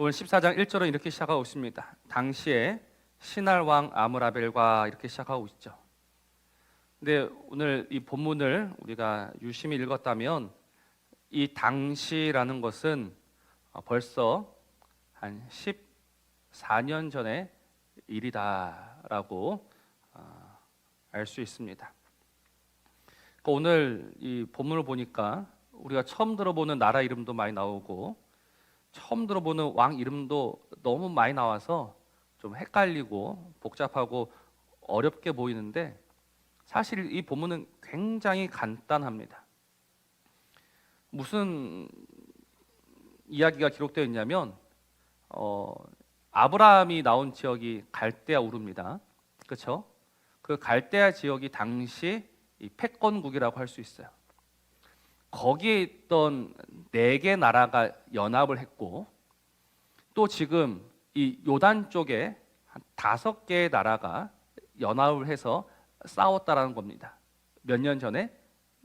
오늘 14장 1절은 이렇게 시작하고 있습니다. 당시에 신할 왕 아므라벨과 이렇게 시작하고 있죠. 근데 오늘 이 본문을 우리가 유심히 읽었다면 이 당시라는 것은 벌써 한 14년 전의 일이다라고 알 수 있습니다. 그러니까 오늘 이 본문을 보니까 우리가 처음 들어보는 나라 이름도 많이 나오고 처음 들어보는 왕 이름도 너무 많이 나와서 좀 헷갈리고 복잡하고 어렵게 보이는데 사실 이 본문은 굉장히 간단합니다. 무슨 이야기가 기록되어 있냐면 아브라함이 나온 지역이 갈대아 우르입니다. 그렇죠? 그 갈대아 지역이 당시 이 패권국이라고 할 수 있어요. 거기에 있던 4개 나라가 연합을 했고 또 지금 이 요단 쪽에 한 5개의 나라가 연합을 해서 싸웠다라는 겁니다. 몇 년 전에?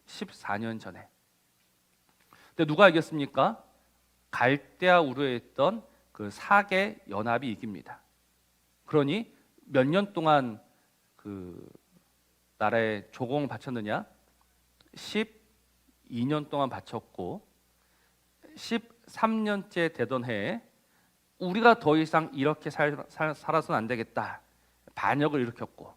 14년 전에. 근데 누가 이겼습니까? 갈대아 우르에 있던 그 4개 연합이 이깁니다. 그러니 몇 년 동안 그 나라에 조공을 바쳤느냐? 12년 동안 바쳤고 13년째 되던 해에 우리가 더 이상 이렇게 살아서는 안 되겠다. 반역을 일으켰고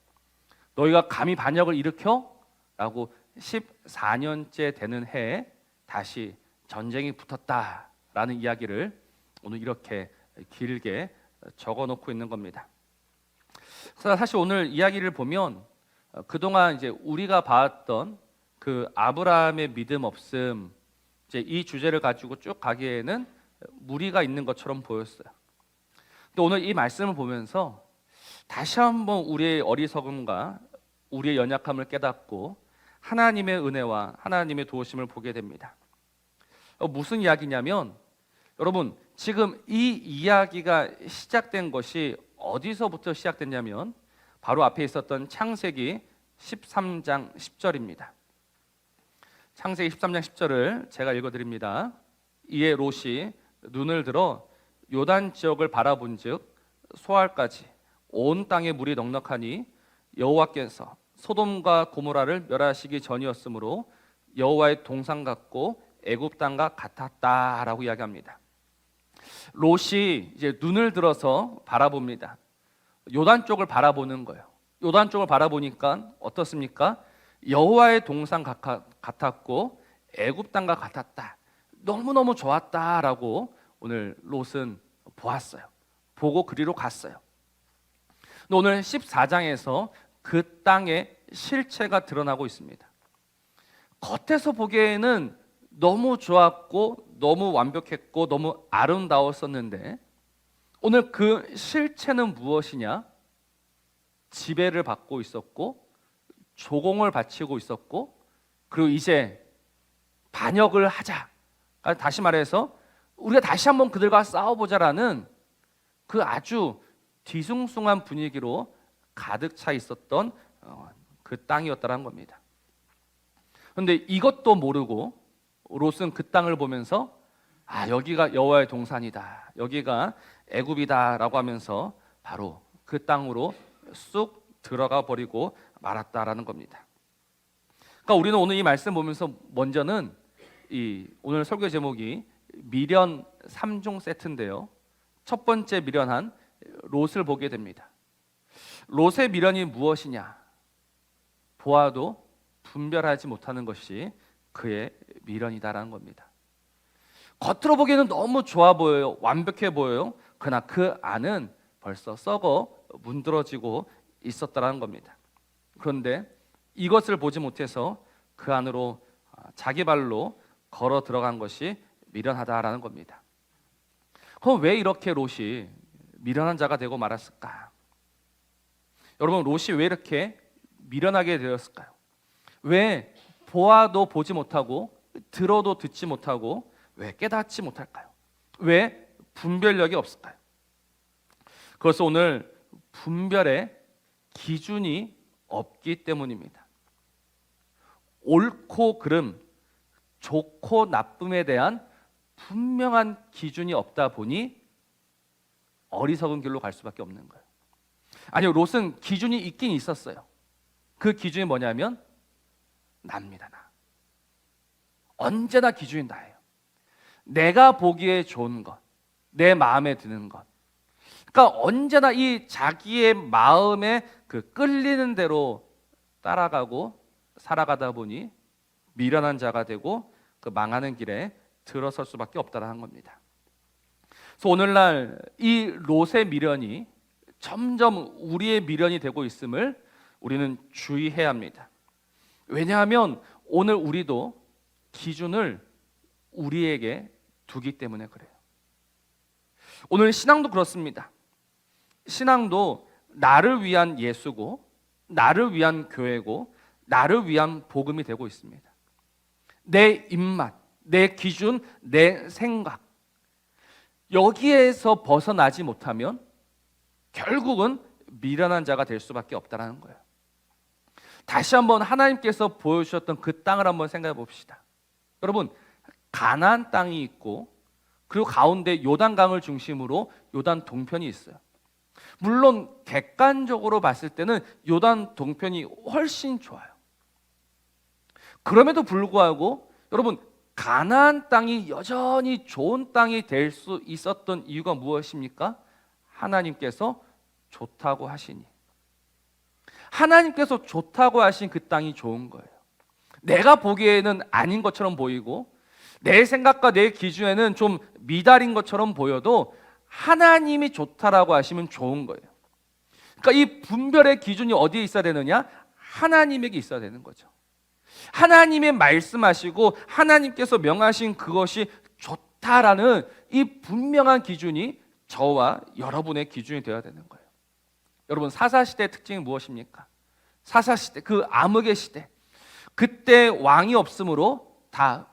너희가 감히 반역을 일으켜? 라고 14년째 되는 해에 다시 전쟁이 붙었다라는 이야기를 오늘 이렇게 길게 적어놓고 있는 겁니다. 사실 오늘 이야기를 보면 그동안 이제 우리가 봤던 그 아브라함의 믿음 없음 이제 이 주제를 가지고 쭉 가기에는 무리가 있는 것처럼 보였어요. 근데 오늘 이 말씀을 보면서 다시 한번 우리의 어리석음과 우리의 연약함을 깨닫고 하나님의 은혜와 하나님의 도우심을 보게 됩니다. 무슨 이야기냐면 여러분 지금 이 이야기가 시작된 것이 어디서부터 시작됐냐면 바로 앞에 있었던 창세기 13장 10절입니다. 창세기 13장 10절을 제가 읽어드립니다. 이에 롯이 눈을 들어 요단 지역을 바라본즉 소알까지 온 땅에 물이 넉넉하니 여호와께서 소돔과 고모라를 멸하시기 전이었으므로 여호와의 동산 같고 애굽 땅과 같았다라고 이야기합니다. 롯이 이제 눈을 들어서 바라봅니다. 요단 쪽을 바라보는 거예요. 요단 쪽을 바라보니까 어떻습니까? 여호와의 동산 같았고 애굽 땅과 같았다. 너무너무 좋았다라고 오늘 롯은 보았어요. 보고 그리로 갔어요. 근데 오늘 14장에서 그 땅의 실체가 드러나고 있습니다. 겉에서 보기에는 너무 좋았고 너무 완벽했고 너무 아름다웠었는데 오늘 그 실체는 무엇이냐? 지배를 받고 있었고 조공을 바치고 있었고 그리고 이제 반역을 하자. 다시 말해서 우리가 다시 한번 그들과 싸워보자라는 그 아주 뒤숭숭한 분위기로 가득 차 있었던 그 땅이었다는 겁니다. 그런데 이것도 모르고 롯은 그 땅을 보면서 여기가 여호와의 동산이다. 여기가 애굽이다라고 하면서 바로 그 땅으로 쑥 들어가 버리고 말았다라는 겁니다. 그러니까 우리는 오늘 이 말씀 보면서 먼저는 이 오늘 설교 제목이 미련 3종 세트인데요. 첫 번째 미련한 롯을 보게 됩니다. 롯의 미련이 무엇이냐? 보아도 분별하지 못하는 것이 그의 미련이다라는 겁니다. 겉으로 보기에는 너무 좋아 보여요. 완벽해 보여요. 그러나 그 안은 벌써 썩어 문드러지고 있었다라는 겁니다. 그런데 이것을 보지 못해서 그 안으로 자기 발로 걸어 들어간 것이 미련하다라는 겁니다. 그럼 왜 이렇게 롯이 미련한 자가 되고 말았을까? 여러분 롯이 왜 이렇게 미련하게 되었을까요? 왜 보아도 보지 못하고 들어도 듣지 못하고 왜 깨닫지 못할까요? 왜 분별력이 없을까요? 그래서 오늘 분별의 기준이 없기 때문입니다. 옳고 그름, 좋고 나쁨에 대한 분명한 기준이 없다 보니 어리석은 길로 갈 수밖에 없는 거예요. 아니요, 롯은 기준이 있긴 있었어요. 그 기준이 뭐냐면 나입니다. 나. 언제나 기준이 나예요. 내가 보기에 좋은 것, 내 마음에 드는 것. 그러니까 언제나 이 자기의 마음에 그 끌리는 대로 따라가고 살아가다 보니 미련한 자가 되고 그 망하는 길에 들어설 수밖에 없다라는 겁니다. 그래서 오늘날 이 롯의 미련이 점점 우리의 미련이 되고 있음을 우리는 주의해야 합니다. 왜냐하면 오늘 우리도 기준을 우리에게 두기 때문에 그래요. 오늘 신앙도 그렇습니다. 신앙도 나를 위한 예수고 나를 위한 교회고 나를 위한 복음이 되고 있습니다. 내 입맛, 내 기준, 내 생각, 여기에서 벗어나지 못하면 결국은 미련한 자가 될 수밖에 없다는 거예요. 다시 한번 하나님께서 보여주셨던 그 땅을 한번 생각해 봅시다. 여러분, 가나안 땅이 있고 그리고 가운데 요단강을 중심으로 요단 동편이 있어요. 물론 객관적으로 봤을 때는 요단 동편이 훨씬 좋아요. 그럼에도 불구하고 여러분, 가나안 땅이 여전히 좋은 땅이 될 수 있었던 이유가 무엇입니까? 하나님께서 좋다고 하시니. 하나님께서 좋다고 하신 그 땅이 좋은 거예요. 내가 보기에는 아닌 것처럼 보이고 내 생각과 내 기준에는 좀 미달인 것처럼 보여도 하나님이 좋다라고 하시면 좋은 거예요. 그러니까 이 분별의 기준이 어디에 있어야 되느냐? 하나님에게 있어야 되는 거죠. 하나님의 말씀하시고 하나님께서 명하신 그것이 좋다라는 이 분명한 기준이 저와 여러분의 기준이 되어야 되는 거예요. 여러분, 사사시대의 특징이 무엇입니까? 사사시대, 그 암흑의 시대, 그때 왕이 없으므로 다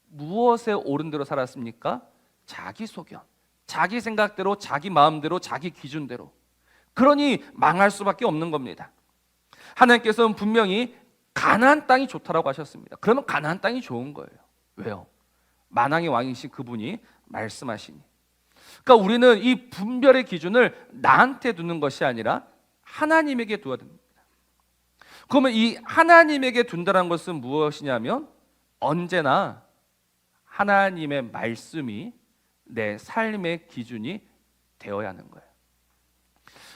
무엇에 옳은 대로 살았습니까? 자기 소견, 자기 생각대로, 자기 마음대로, 자기 기준대로. 그러니 망할 수밖에 없는 겁니다. 하나님께서는 분명히 가나안 땅이 좋다라고 하셨습니다. 그러면 가나안 땅이 좋은 거예요. 왜요? 만왕의 왕이신 그분이 말씀하시니. 그러니까 우리는 이 분별의 기준을 나한테 두는 것이 아니라 하나님에게 두어야 됩니다. 그러면 이 하나님에게 둔다는 것은 무엇이냐면 언제나 하나님의 말씀이 내 삶의 기준이 되어야 하는 거예요.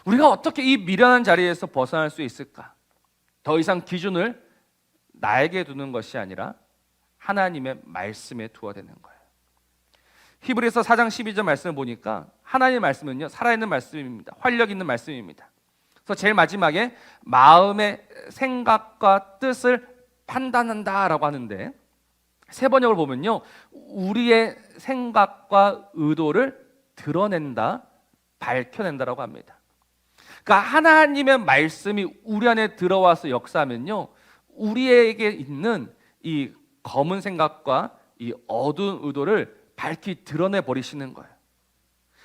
우리가 어떻게 이 미련한 자리에서 벗어날 수 있을까? 더 이상 기준을 나에게 두는 것이 아니라 하나님의 말씀에 두어야 되는 거예요. 히브리서 4장 12절 말씀을 보니까 하나님의 말씀은요, 살아있는 말씀입니다. 활력 있는 말씀입니다. 그래서 제일 마지막에 마음의 생각과 뜻을 판단한다라고 하는데, 세 번역을 보면요, 우리의 생각과 의도를 드러낸다, 밝혀낸다라고 합니다. 그러니까 하나님의 말씀이 우리 안에 들어와서 역사하면요, 우리에게 있는 이 검은 생각과 이 어두운 의도를 밝히 드러내 버리시는 거예요.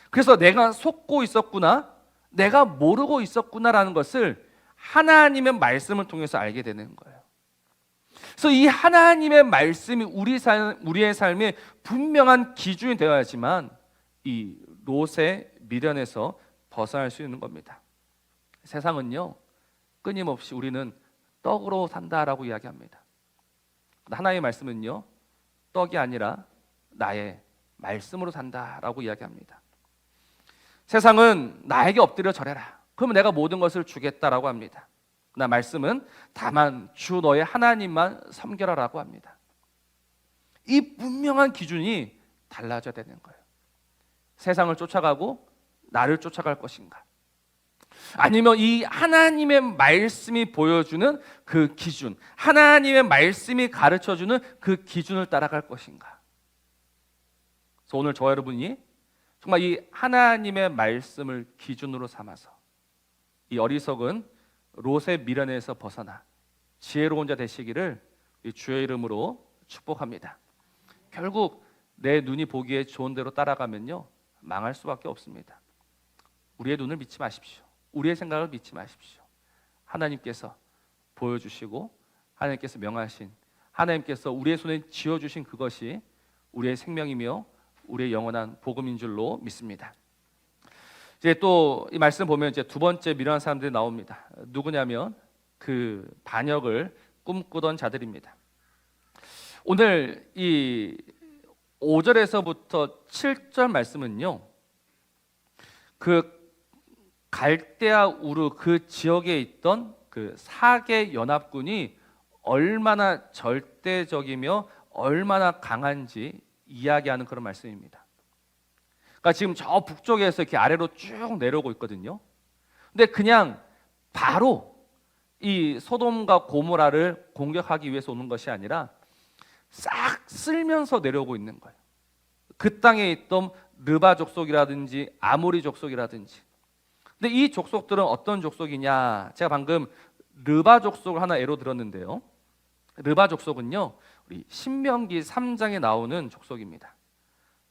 그래서 내가 속고 있었구나, 내가 모르고 있었구나라는 것을 하나님의 말씀을 통해서 알게 되는 거예요. 그래서 이 하나님의 말씀이 우리의 삶에 분명한 기준이 되어야지만 이 롯의 미련에서 벗어날 수 있는 겁니다. 세상은요, 끊임없이 우리는 떡으로 산다라고 이야기합니다. 하나님의 말씀은요, 떡이 아니라 나의 말씀으로 산다라고 이야기합니다. 세상은 나에게 엎드려 절해라, 그러면 내가 모든 것을 주겠다라고 합니다. 나 말씀은 다만 주 너의 하나님만 섬겨라라고 합니다. 이 분명한 기준이 달라져야 되는 거예요. 세상을 쫓아가고 나를 쫓아갈 것인가, 아니면 이 하나님의 말씀이 보여주는 그 기준, 하나님의 말씀이 가르쳐주는 그 기준을 따라갈 것인가. 그래서 오늘 저와 여러분이 정말 이 하나님의 말씀을 기준으로 삼아서 이 어리석은 롯의 미련에서 벗어나 지혜로운 자 되시기를 주의 이름으로 축복합니다. 결국 내 눈이 보기에 좋은 대로 따라가면요, 망할 수밖에 없습니다. 우리의 눈을 믿지 마십시오. 우리의 생각을 믿지 마십시오. 하나님께서 보여주시고 하나님께서 명하신, 하나님께서 우리의 손에 쥐어주신 그것이 우리의 생명이며 우리의 영원한 복음인 줄로 믿습니다. 이제 또 이 말씀 보면 이제 두 번째 미련한 사람들이 나옵니다. 누구냐면 그 반역을 꿈꾸던 자들입니다. 오늘 이 5절에서부터 7절 말씀은요, 그 갈대아 우르 그 지역에 있던 그 4개 연합군이 얼마나 절대적이며 얼마나 강한지 이야기하는 그런 말씀입니다. 그러니까 지금 저 북쪽에서 이렇게 아래로 쭉 내려오고 있거든요. 근데 그냥 바로 이 소돔과 고모라를 공격하기 위해서 오는 것이 아니라 싹 쓸면서 내려오고 있는 거예요. 그 땅에 있던 르바 족속이라든지 아모리 족속이라든지. 근데 이 족속들은 어떤 족속이냐? 제가 방금 르바 족속을 하나 예로 들었는데요. 르바 족속은요, 우리 신명기 3장에 나오는 족속입니다.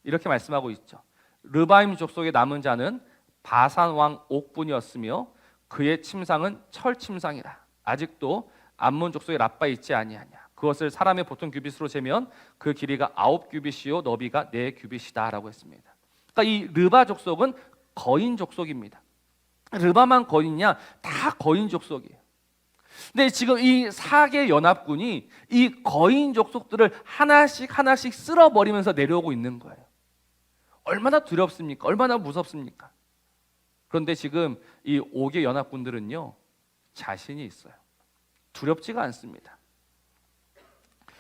이렇게 말씀하고 있죠. 르바임 족속의 남은 자는 바산 왕 옥분이었으며 그의 침상은 철 침상이라. 아직도 암몬 족속의 라빠 있지 아니하냐. 그것을 사람의 보통 규빗으로 재면 그 길이가 9규빗이요 너비가 4규빗이다라고 했습니다. 그러니까 이 르바 족속은 거인 족속입니다. 르바만 거인이냐? 다 거인 족속이에요. 근데 지금 이 4개 연합군이 이 거인 족속들을 하나씩 쓸어버리면서 내려오고 있는 거예요. 얼마나 두렵습니까? 얼마나 무섭습니까? 그런데 지금 이 5개 연합군들은요, 자신이 있어요. 두렵지가 않습니다.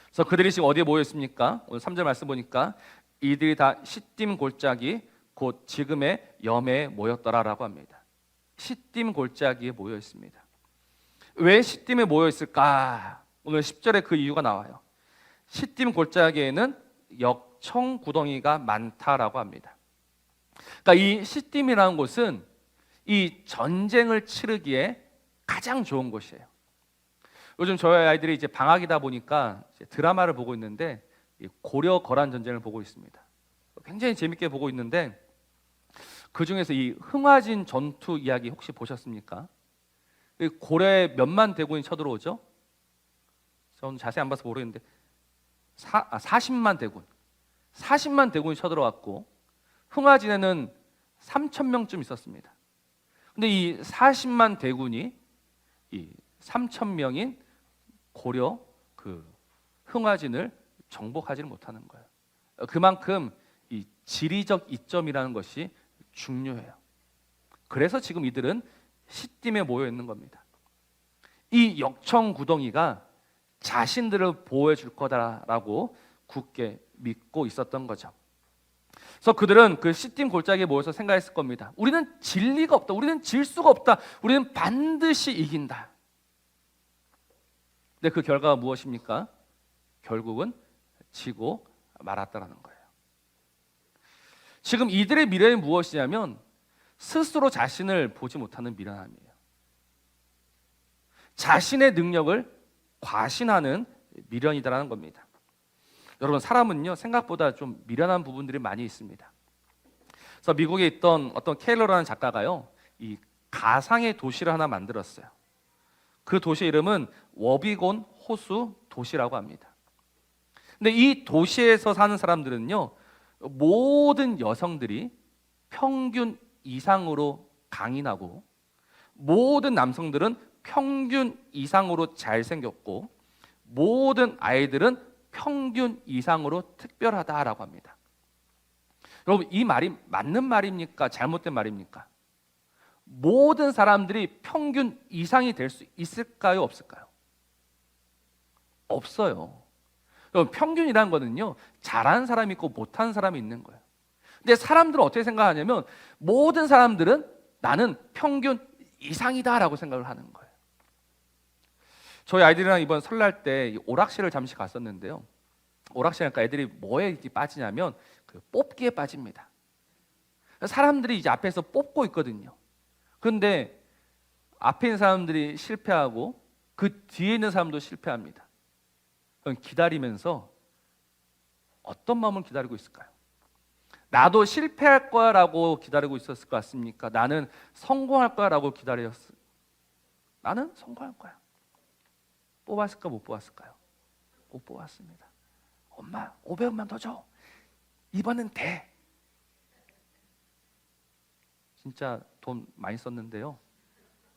그래서 그들이 지금 어디에 모여 있습니까? 오늘 3절 말씀 보니까 이들이 다 시딤 골짜기 곧 지금의 염해에 모였더라라고 합니다. 시딤 골짜기에 모여 있습니다. 왜 시딤에 모여 있을까? 오늘 10절에 그 이유가 나와요. 시딤 골짜기에는 역청 구덩이가 많다라고 합니다. 그러니까 이 시딤이라는 곳은 이 전쟁을 치르기에 가장 좋은 곳이에요. 요즘 저희 아이들이 이제 방학이다 보니까 이제 드라마를 보고 있는데 고려 거란 전쟁을 보고 있습니다. 굉장히 재밌게 보고 있는데 그 중에서 이 흥화진 전투 이야기 혹시 보셨습니까? 고려에 몇만 대군이 쳐들어오죠? 저는 자세히 안 봐서 모르겠는데 40만 대군, 40만 대군이 쳐들어왔고 흥화진에는 3,000명쯤 있었습니다. 근데 이 40만 대군이 이 3,000명인 고려 그 흥화진을 정복하지는 못하는 거예요. 그만큼 이 지리적 이점이라는 것이 중요해요. 그래서 지금 이들은 시딤에 모여 있는 겁니다. 이 역청 구덩이가 자신들을 보호해 줄 거다라고 굳게 믿고 있었던 거죠. 그래서 그들은 그 시딤 골짜기에 모여서 생각했을 겁니다. 우리는 질 리가 없다. 우리는 질 수가 없다. 우리는 반드시 이긴다. 근데 그 결과가 무엇입니까? 결국은 지고 말았다라는 거예요. 지금 이들의 미래는 무엇이냐면 스스로 자신을 보지 못하는 미련함이에요. 자신의 능력을 과신하는 미련이다라는 겁니다. 여러분, 사람은요 생각보다 좀 미련한 부분들이 많이 있습니다. 그래서 미국에 있던 어떤 케일러라는 작가가요 이 가상의 도시를 하나 만들었어요. 그 도시 이름은 워비곤 호수 도시라고 합니다. 근데 이 도시에서 사는 사람들은요 모든 여성들이 평균 이상으로 강인하고 모든 남성들은 평균 이상으로 잘생겼고 모든 아이들은 평균 이상으로 특별하다라고 합니다. 여러분, 이 말이 맞는 말입니까? 잘못된 말입니까? 모든 사람들이 평균 이상이 될 수 있을까요? 없을까요? 없어요. 여러분, 평균이라는 거는요 잘하는 사람이 있고 못하는 사람이 있는 거예요. 근데 사람들은 어떻게 생각하냐면 모든 사람들은 나는 평균 이상이다라고 생각을 하는 거예요. 저희 아이들이랑 이번 설날 때 오락실을 잠시 갔었는데요. 오락실 하니까 애들이 뭐에 빠지냐면 그 뽑기에 빠집니다. 사람들이 이제 앞에서 뽑고 있거든요. 그런데 앞에 있는 사람들이 실패하고 그 뒤에 있는 사람도 실패합니다. 그럼 기다리면서 어떤 마음을 기다리고 있을까요? 나도 실패할 거라고 기다리고 있었을 것 같습니까? 나는 성공할 거라고 기다렸어요. 나는 성공할 거야. 뽑았을까 못 뽑았을까요? 못 뽑았습니다. 엄마 500원만 더 줘. 이번엔 돼. 진짜 돈 많이 썼는데요.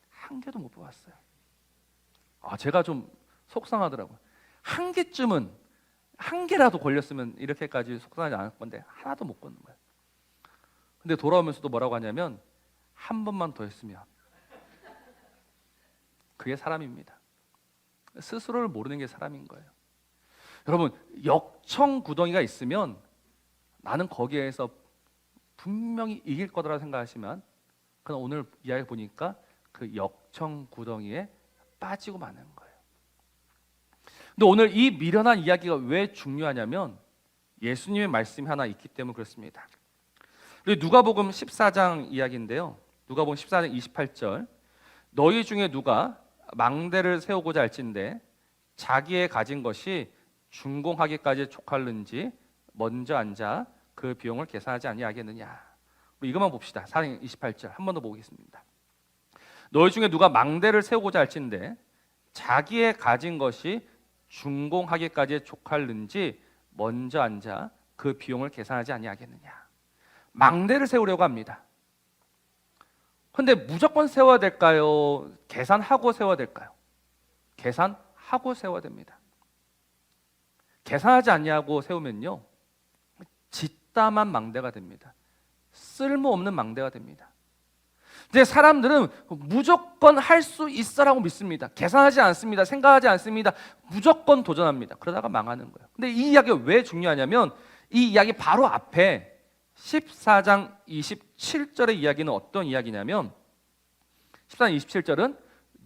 한 개도 못 뽑았어요. 제가 좀 속상하더라고요. 한 개쯤은, 한 개라도 걸렸으면 이렇게까지 속상하지 않을 건데 하나도 못 걷는 거예요. 근데 돌아오면서도 뭐라고 하냐면 한 번만 더 했으면. 그게 사람입니다. 스스로를 모르는 게 사람인 거예요. 여러분, 역청구덩이가 있으면 나는 거기에서 분명히 이길 거다라고 생각하시면, 그럼 오늘 이야기 보니까 그 역청구덩이에 빠지고 마는 거예요. 근데 오늘 이 미련한 이야기가 왜 중요하냐면 예수님의 말씀이 하나 있기 때문에 그렇습니다. 우리 누가복음 14장 이야기인데요. 누가복음 14장 28절, 너희 중에 누가 망대를 세우고자 할진대 자기의 가진 것이 준공하기까지 족할는지 먼저 앉아 그 비용을 계산하지 아니하겠느냐. 우리 이것만 봅시다. 4장 28절 한 번 더 보겠습니다. 너희 중에 누가 망대를 세우고자 할진대 자기의 가진 것이 준공하기까지 족할는지 먼저 앉아 그 비용을 계산하지 아니하겠느냐. 망대를 세우려고 합니다. 근데 무조건 세워야 될까요? 계산하고 세워야 될까요? 계산하고 세워야 됩니다. 계산하지 않냐고 세우면요, 짓담한 망대가 됩니다. 쓸모없는 망대가 됩니다. 근데 사람들은 무조건 할 수 있어라고 믿습니다. 계산하지 않습니다. 생각하지 않습니다. 무조건 도전합니다. 그러다가 망하는 거예요. 근데 이 이야기가 왜 중요하냐면 이 이야기 바로 앞에 14장 27절의 이야기는 어떤 이야기냐면 14장 27절은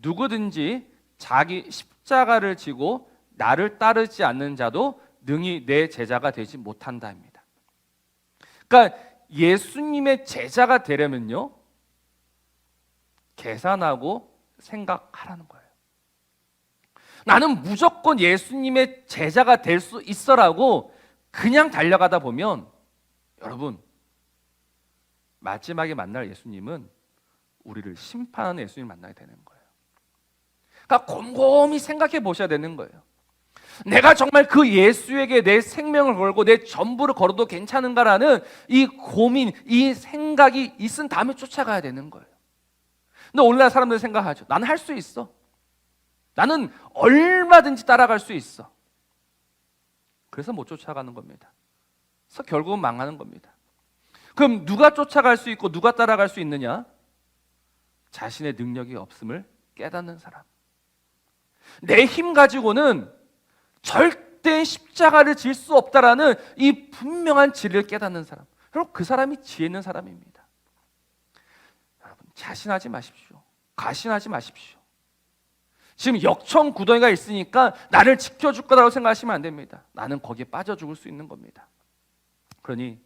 누구든지 자기 십자가를 지고 나를 따르지 않는 자도 능히 내 제자가 되지 못한다입니다. 그러니까 예수님의 제자가 되려면요, 계산하고 생각하라는 거예요. 나는 무조건 예수님의 제자가 될 수 있어라고 그냥 달려가다 보면 여러분, 마지막에 만날 예수님은 우리를 심판하는 예수님을 만나게 되는 거예요. 그러니까 곰곰이 생각해 보셔야 되는 거예요. 내가 정말 그 예수에게 내 생명을 걸고 내 전부를 걸어도 괜찮은가라는 이 고민, 이 생각이 있은 다음에 쫓아가야 되는 거예요. 근데 오늘날 사람들이 생각하죠. 나는 할 수 있어. 나는 얼마든지 따라갈 수 있어. 그래서 못 쫓아가는 겁니다. 그래서 결국은 망하는 겁니다. 그럼 누가 쫓아갈 수 있고 누가 따라갈 수 있느냐? 자신의 능력이 없음을 깨닫는 사람. 내 힘 가지고는 절대 십자가를 질 수 없다라는 이 분명한 진리를 깨닫는 사람. 여러분, 그 사람이 지혜 있는 사람입니다. 여러분, 자신하지 마십시오. 가신하지 마십시오. 지금 역청구덩이가 있으니까 나를 지켜줄 거라고 생각하시면 안 됩니다. 나는 거기에 빠져 죽을 수 있는 겁니다. 그러니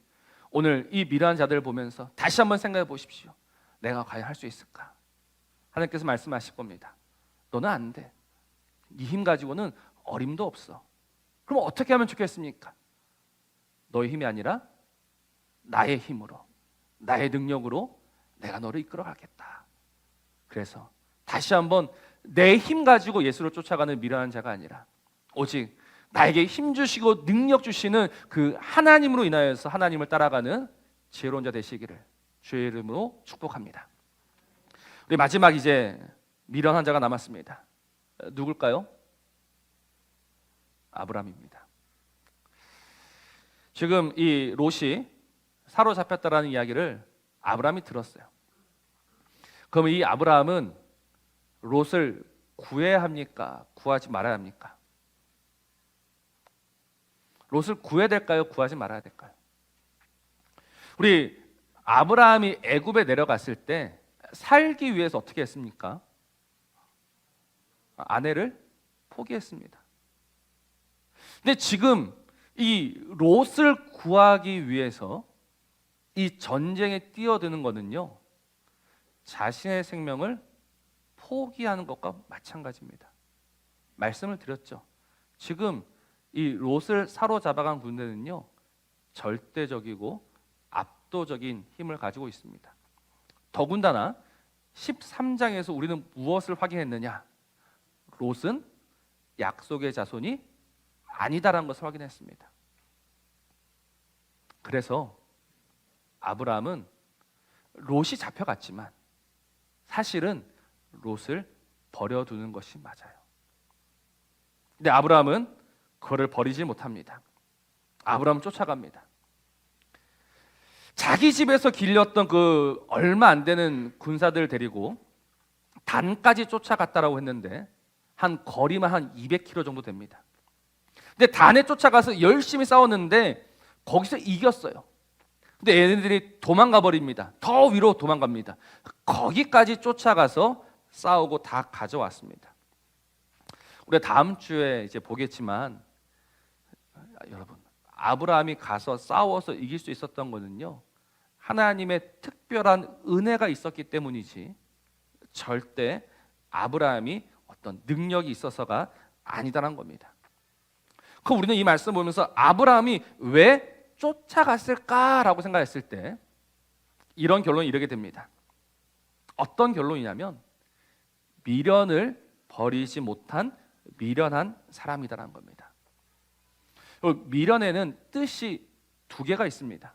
오늘 이 미련한 자들을 보면서 다시 한번 생각해 보십시오. 내가 과연 할 수 있을까? 하나님께서 말씀하실 겁니다. 너는 안 돼. 네 힘 가지고는 어림도 없어. 그럼 어떻게 하면 좋겠습니까? 너의 힘이 아니라 나의 힘으로, 나의 능력으로 내가 너를 이끌어 가겠다. 그래서 다시 한번 내 힘 가지고 예수를 쫓아가는 미련한 자가 아니라 오직 나에게 힘 주시고 능력 주시는 그 하나님으로 인하여서 하나님을 따라가는 지혜로운 자 되시기를 주의 이름으로 축복합니다. 우리 마지막 이제 미련한 자가 남았습니다. 누굴까요? 아브라함입니다. 지금 이 롯이 사로잡혔다라는 이야기를 아브라함이 들었어요. 그럼 이 아브라함은 롯을 구해야 합니까? 구하지 말아야 합니까? 롯을 구해야 될까요? 구하지 말아야 될까요? 우리 아브라함이 애굽에 내려갔을 때 살기 위해서 어떻게 했습니까? 아내를 포기했습니다. 근데 지금 이 롯을 구하기 위해서 이 전쟁에 뛰어드는 거는요, 자신의 생명을 포기하는 것과 마찬가지입니다. 말씀을 드렸죠. 지금 이 롯을 사로잡아간 군대는요, 절대적이고 압도적인 힘을 가지고 있습니다. 더군다나 13장에서 우리는 무엇을 확인했느냐? 롯은 약속의 자손이 아니다라는 것을 확인했습니다. 그래서 아브라함은 롯이 잡혀갔지만 사실은 롯을 버려두는 것이 맞아요. 근데 아브라함은 그를 버리지 못합니다. 아브라함은 쫓아갑니다. 자기 집에서 길렀던 그 얼마 안 되는 군사들 데리고 단까지 쫓아갔다라고 했는데 한 거리만 한 200km 정도 됩니다. 근데 단에 쫓아가서 열심히 싸웠는데 거기서 이겼어요. 근데 얘네들이 도망가 버립니다. 더 위로 도망갑니다. 거기까지 쫓아가서 싸우고 다 가져왔습니다. 우리가 다음 주에 이제 보겠지만 여러분, 아브라함이 가서 싸워서 이길 수 있었던 거는요, 하나님의 특별한 은혜가 있었기 때문이지 절대 아브라함이 어떤 능력이 있어서가 아니다라는 겁니다. 그럼 우리는 이 말씀 보면서 아브라함이 왜 쫓아갔을까라고 생각했을 때 이런 결론을 이르게 됩니다. 어떤 결론이냐면 미련을 버리지 못한 미련한 사람이다라는 겁니다. 미련에는 뜻이 두 개가 있습니다.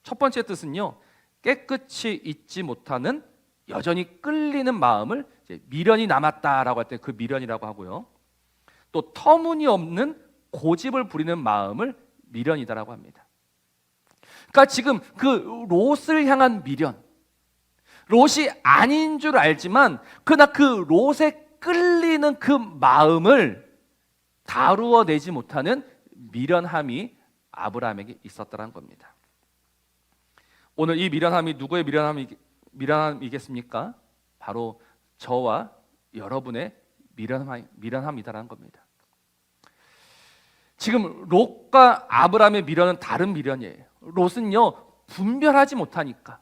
첫 번째 뜻은요, 깨끗이 잊지 못하는 여전히 끌리는 마음을 이제 미련이 남았다라고 할 때 그 미련이라고 하고요. 또 터무니없는 고집을 부리는 마음을 미련이다라고 합니다. 그러니까 지금 그 롯을 향한 미련, 롯이 아닌 줄 알지만 그러나 그 롯에 끌리는 그 마음을 다루어내지 못하는 미련함이 아브라함에게 있었다는 겁니다. 오늘 이 미련함이 누구의 미련함이겠습니까? 바로 저와 여러분의 미련함이다라는 겁니다. 지금 롯과 아브라함의 미련은 다른 미련이에요. 롯은요, 분별하지 못하니까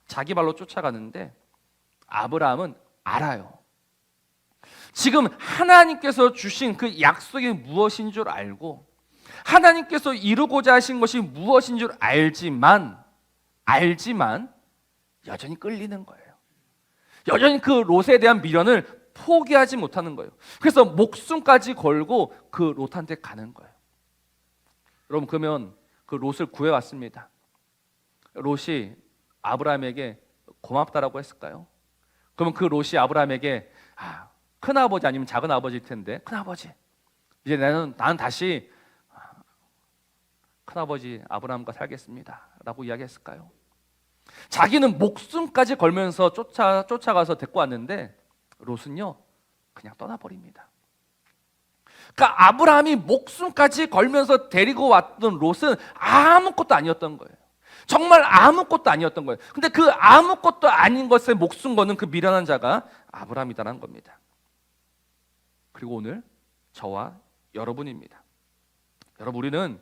자기 발로 쫓아가는데 아브라함은 알아요. 지금 하나님께서 주신 그 약속이 무엇인 줄 알고 하나님께서 이루고자 하신 것이 무엇인 줄 알지만 여전히 끌리는 거예요. 여전히 그 롯에 대한 미련을 포기하지 못하는 거예요. 그래서 목숨까지 걸고 그 롯한테 가는 거예요. 여러분, 그러면 그 롯을 구해왔습니다. 롯이 아브라함에게 고맙다라고 했을까요? 그러면 그 롯이 아브라함에게 큰아버지 아니면 작은아버지일 텐데, 큰아버지, 이제 나는 다시 큰아버지 아브라함과 살겠습니다 라고 이야기했을까요? 자기는 목숨까지 걸면서 쫓아가서 데리고 왔는데 롯은요, 그냥 떠나버립니다. 그러니까 아브라함이 목숨까지 걸면서 데리고 왔던 롯은 아무것도 아니었던 거예요. 정말 아무것도 아니었던 거예요. 근데 그 아무것도 아닌 것에 목숨 거는 그 미련한 자가 아브라함이다라는 겁니다. 그리고 오늘 저와 여러분입니다. 여러분, 우리는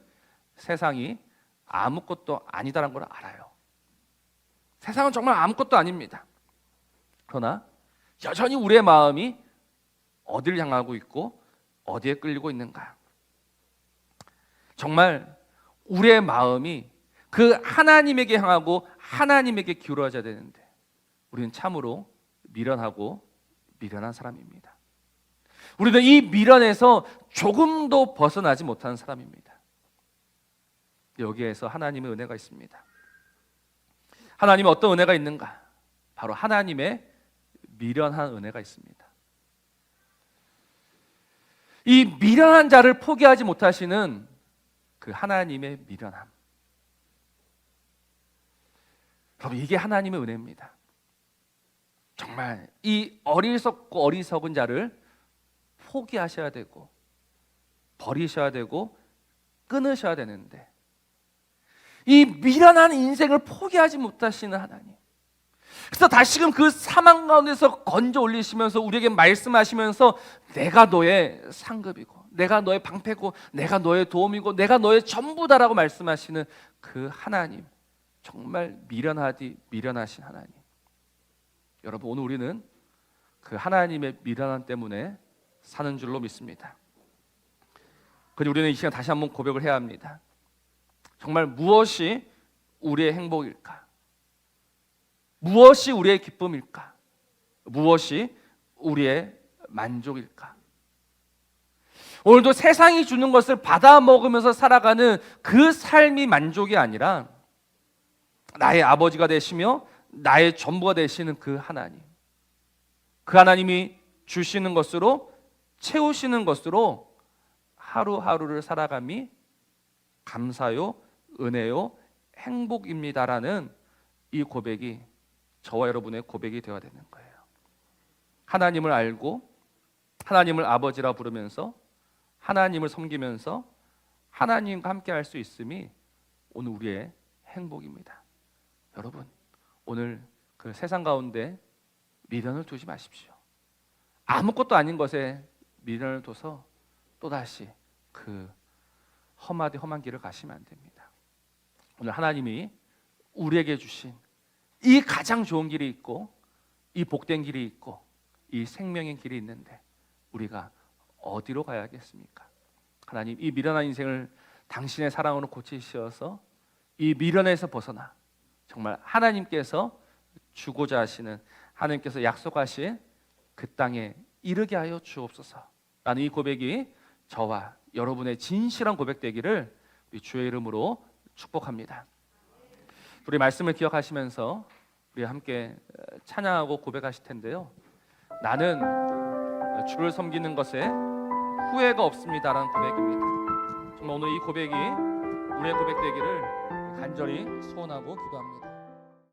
세상이 아무것도 아니다라는 걸 알아요. 세상은 정말 아무것도 아닙니다. 그러나 여전히 우리의 마음이 어디를 향하고 있고 어디에 끌리고 있는가? 정말 우리의 마음이 그 하나님에게 향하고 하나님에게 기울어져야 되는데 우리는 참으로 미련하고 미련한 사람입니다. 우리는 이 미련에서 조금도 벗어나지 못하는 사람입니다. 여기에서 하나님의 은혜가 있습니다. 하나님은 어떤 은혜가 있는가? 바로 하나님의 미련한 은혜가 있습니다. 이 미련한 자를 포기하지 못하시는 그 하나님의 미련함, 여러분, 이게 하나님의 은혜입니다. 정말 이 어리석고 어리석은 자를 포기하셔야 되고 버리셔야 되고 끊으셔야 되는데 이 미련한 인생을 포기하지 못하시는 하나님, 그래서 다시금 그 사망 가운데서 건져 올리시면서 우리에게 말씀하시면서 내가 너의 상급이고 내가 너의 방패고 내가 너의 도움이고 내가 너의 전부다라고 말씀하시는 그 하나님, 정말 미련하신 하나님. 여러분, 오늘 우리는 그 하나님의 미련함 때문에 사는 줄로 믿습니다. 그런데 우리는 이 시간 다시 한번 고백을 해야 합니다. 정말 무엇이 우리의 행복일까? 무엇이 우리의 기쁨일까? 무엇이 우리의 만족일까? 오늘도 세상이 주는 것을 받아 먹으면서 살아가는 그 삶이 만족이 아니라 나의 아버지가 되시며 나의 전부가 되시는 그 하나님, 그 하나님이 주시는 것으로, 채우시는 것으로 하루하루를 살아감이 감사요, 은혜요, 행복입니다라는 이 고백이 저와 여러분의 고백이 되어야 되는 거예요. 하나님을 알고 하나님을 아버지라 부르면서 하나님을 섬기면서 하나님과 함께 할 수 있음이 오늘 우리의 행복입니다. 여러분, 오늘 그 세상 가운데 미련을 두지 마십시오. 아무것도 아닌 것에 미련을 둬서 또다시 그 험한 길을 가시면 안 됩니다. 오늘 하나님이 우리에게 주신 이 가장 좋은 길이 있고, 이 복된 길이 있고, 이 생명의 길이 있는데 우리가 어디로 가야겠습니까? 하나님, 이 미련한 인생을 당신의 사랑으로 고치시어서 이 미련에서 벗어나 정말 하나님께서 주고자 하시는, 하나님께서 약속하신 그 땅에 이르게 하여 주옵소서 라는 이 고백이 저와 여러분의 진실한 고백 되기를 우리 주의 이름으로 축복합니다. 우리 말씀을 기억하시면서 우리 함께 찬양하고 고백하실 텐데요, 나는 주를 섬기는 것에 후회가 없습니다라는 고백입니다. 정말 오늘 이 고백이 우리의 고백 되기를 간절히 소원하고 기도합니다.